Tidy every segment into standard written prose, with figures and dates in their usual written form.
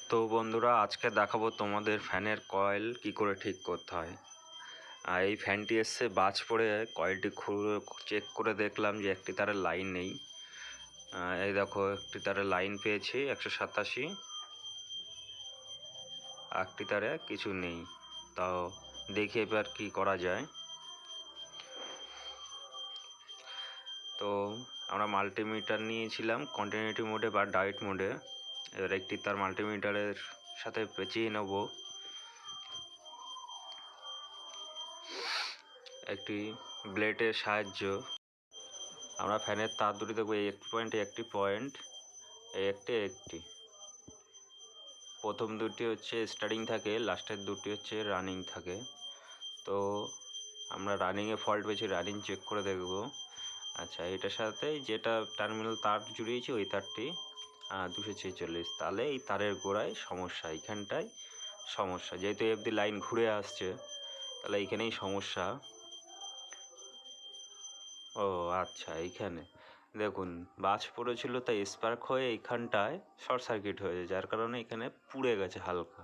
তো বন্ধুরা, আজকে দেখাবো তোমাদের ফ্যানের কয়েল কি করে ঠিক করতে হয়। আর এই ফ্যানটি এসছে বাজ পড়ে, কয়েলটি খুলে চেক করে দেখলাম যে একটি তারের লাইন নেই। এই দেখো, একটি তারের লাইন পেয়েছি 187, একটি তারে কিছু নেই। তাও দেখি এবার কি করা যায়। তো আমরা মাল্টিমিটার নিয়েছিলাম কন্টিনিউটি মোডে বা ডায়েট মোডে। এবার একটি তার মাল্টিমিটারের সাথে পেঁচিয়ে নেব একটি ব্লেডের সাহায্য। আমরা ফ্যানের তার দুটি দেখবো, এই একটি পয়েন্ট, এই একটি প্রথম দুটি হচ্ছে স্টার্টিং থাকে, লাস্টের দুটি হচ্ছে রানিং থাকে। তো আমরা রানিংয়ে ফল্ট পেয়েছি, রানিং চেক করে দেখব। আচ্ছা, এটার সাথে যেটা টার্মিনাল তার জুড়িয়েছি ওই তারটি 246, তাহলে এই তারের গোড়ায় সমস্যা, এইখানটায় সমস্যা। যেহেতু এফডি লাইন ঘুরে আসছে, তাহলে এইখানেই সমস্যা। ও আচ্ছা, এইখানে দেখুন বাজ পড়েছিল, তাই স্পার্ক হয়ে এইখানটায় শর্ট সার্কিট হয়েছে, যার কারণে এখানে পুড়ে গেছে হালকা।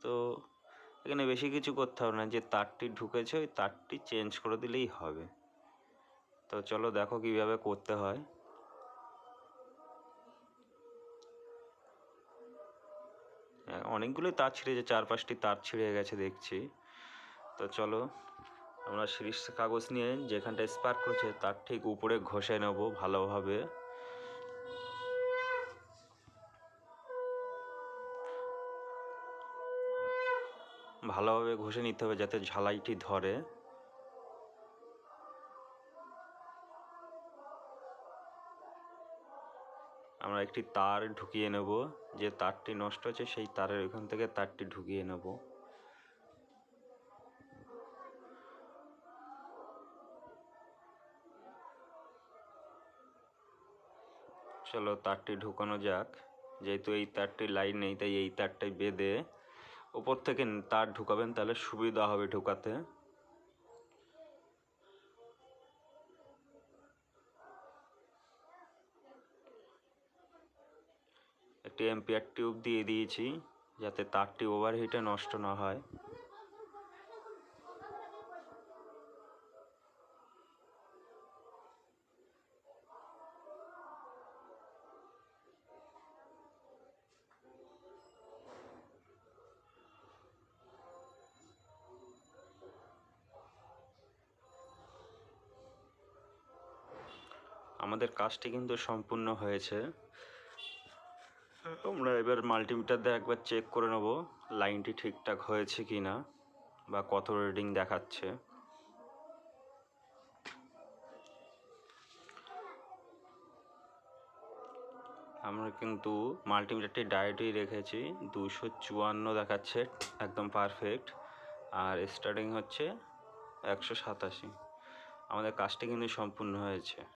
তো এখানে বেশি কিছু করতে হবে না, যে তারটি ঢুকেছে ওই তারটি চেঞ্জ করে দিলেই হবে। তো চলো দেখো কিভাবে করতে হয়। অনেকগুলোই তার ছিঁড়েছে, 4-5টি তার ছিঁড়ে গেছে দেখছি। তো চলো আমরা সিরিজ কাগজ নিয়ে যেখানটা স্পার্ক করেছে তার ঠিক উপরে ঘষে নেব ভালোভাবে। ভালোভাবে ঘষে নিতে হবে যাতে ঝালাইটি ধরে। আমরা একটি তার ঢুকিয়ে নেব, যে তারটি নষ্ট হচ্ছে সেই তারের ওইখান থেকে তারটি ঢুকিয়ে নেব। চলো তারটি ঢুকানো যাক। যেহেতু এই তারটি লাইন নেই, তাই এই তারটাই বেঁধে ওপর থেকে তার ঢুকাবেন, তাহলে সুবিধা হবে ঢুকাতে। একটি এম্পিয়ার টিউব দিয়ে দিয়েছি যাতে তারটি ওভারহিটে নষ্ট না হয়। আমাদের কাজটি কিন্তু সম্পূর্ণ হয়েছে। আমরা এবার মাল্টিমিটার দিয়ে একবার চেক করে নেব লাইনটি ঠিকঠাক হয়েছে কি না, বা কত রিডিং দেখাচ্ছে। আমরা কিন্তু মাল্টিমিটারটি ডায়েটই রেখেছি, 254 দেখাচ্ছে, একদম পারফেক্ট। আর স্টার্টিং হচ্ছে 187। আমাদের কাজটি কিন্তু সম্পূর্ণ হয়েছে।